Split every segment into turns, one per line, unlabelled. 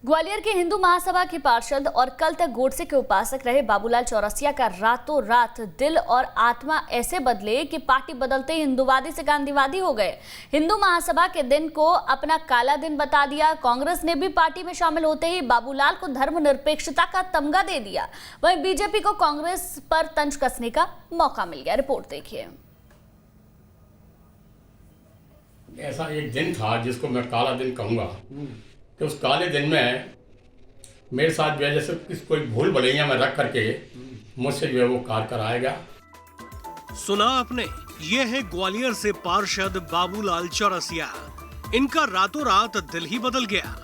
ग्वालियर के हिंदू महासभा के पार्षद और कल तक गोडसे के उपासक रहे बाबूलाल चौरसिया का रातों रात दिल और आत्मा ऐसे बदले कि पार्टी बदलते ही हिंदूवादी से गांधीवादी हो गए। हिंदू महासभा के दिन को अपना काला दिन बता दिया। कांग्रेस ने भी पार्टी में शामिल होते ही बाबूलाल को धर्मनिरपेक्षता का तमगा दे दिया। वहीं बीजेपी को कांग्रेस पर तंज कसने का मौका मिल गया। रिपोर्ट देखिए।
ऐसा एक दिन था जिसको मैं काला दिन कहूँगा कि उस काले दिन में मेरे साथ जो है जैसे किस कोई भूल भुलैया में रख करके मुझसे जो है वो कार कराएगा।
सुना आपने, ये है ग्वालियर से पार्षद बाबूलाल चौरसिया। इनका रातों रात दिल ही बदल गया,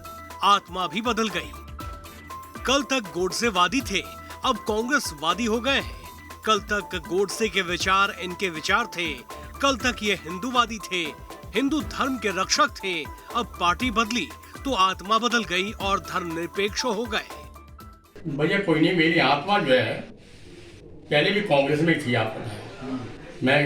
आत्मा भी बदल गई। कल तक गोडसे वादी थे, अब कांग्रेस वादी हो गए हैं। कल तक गोडसे के विचार इनके विचार थे, कल तक ये हिंदूवादी थे, हिंदू धर्म के रक्षक थे। अब पार्टी बदली तो आत्मा बदल गई और धर्मनिरपेक्ष हो गए।
भैया कोई नहीं, मेरी आत्मा जो है पहले भी कांग्रेस में थी। आप मैं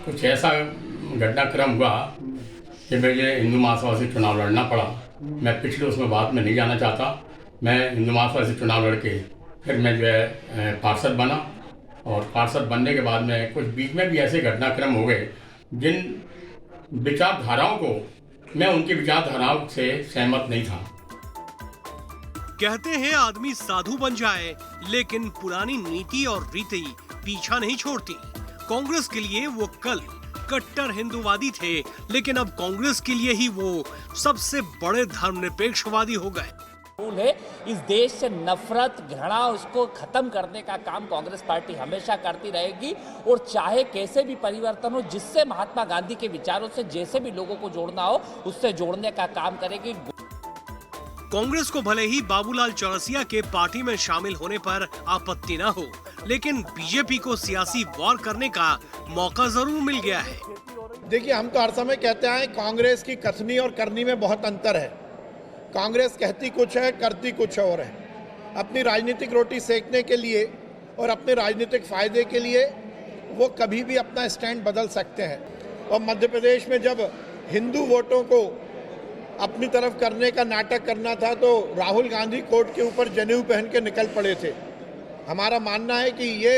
कुछ ऐसा घटनाक्रम हुआ कि मुझे हिंदू महासभा से चुनाव लड़ना पड़ा। मैं पिछले उसमें बात में नहीं जाना चाहता। मैं हिंदू महासभा से चुनाव लड़के फिर मैं जो है पार्षद बना, और पार्षद बनने के बाद में कुछ बीच में भी ऐसे घटनाक्रम हो गए जिन विचारधाराओं को मैं उनकी विचारधाराओं से सहमत नहीं था।
कहते हैं आदमी साधु बन जाए, लेकिन पुरानी नीति और रीति पीछा नहीं छोड़ती। कांग्रेस के लिए वो कल कट्टर हिंदूवादी थे, लेकिन अब कांग्रेस के लिए ही वो सबसे बड़े धर्मनिरपेक्षवादी हो गए।
है इस देश से नफरत, घृणा, उसको खत्म करने का काम कांग्रेस पार्टी हमेशा करती रहेगी, और चाहे कैसे भी परिवर्तन हो, जिससे महात्मा गांधी के विचारों से जैसे भी लोगों को जोड़ना हो उससे जोड़ने का काम करेगी।
कांग्रेस को भले ही बाबूलाल चौरसिया के पार्टी में शामिल होने पर आपत्ति न हो, लेकिन बीजेपी को सियासी वॉर करने का मौका जरूर मिल गया है।
देखिए, हम तो हर समय कहते हैं कांग्रेस की कथनी और करनी में बहुत अंतर है। कांग्रेस कहती कुछ है, करती कुछ और है। अपनी राजनीतिक रोटी सेकने के लिए और अपने राजनीतिक फायदे के लिए वो कभी भी अपना स्टैंड बदल सकते हैं। और मध्य प्रदेश में जब हिंदू वोटों को अपनी तरफ करने का नाटक करना था तो राहुल गांधी कोर्ट के ऊपर जनेऊ पहन के निकल पड़े थे। हमारा मानना है कि ये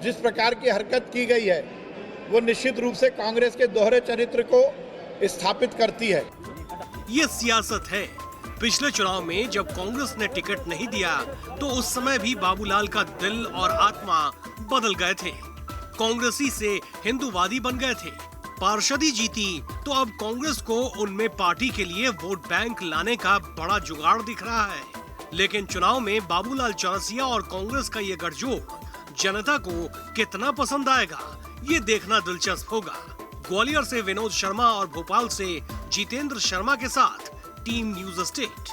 जिस प्रकार की हरकत की गई है वो निश्चित रूप से कांग्रेस के दोहरे चरित्र को स्थापित करती है।
ये सियासत है। पिछले चुनाव में जब कांग्रेस ने टिकट नहीं दिया तो उस समय भी बाबूलाल का दिल और आत्मा बदल गए थे। कांग्रेसी से हिंदूवादी बन गए थे। पार्षदी जीती तो अब कांग्रेस को उनमें पार्टी के लिए वोट बैंक लाने का बड़ा जुगाड़ दिख रहा है। लेकिन चुनाव में बाबूलाल चौरसिया और कांग्रेस का ये गठजोड़ जनता को कितना पसंद आएगा, ये देखना दिलचस्प होगा। ग्वालियर से विनोद शर्मा और भोपाल से जितेंद्र शर्मा के साथ टीम न्यूज़ स्टेट।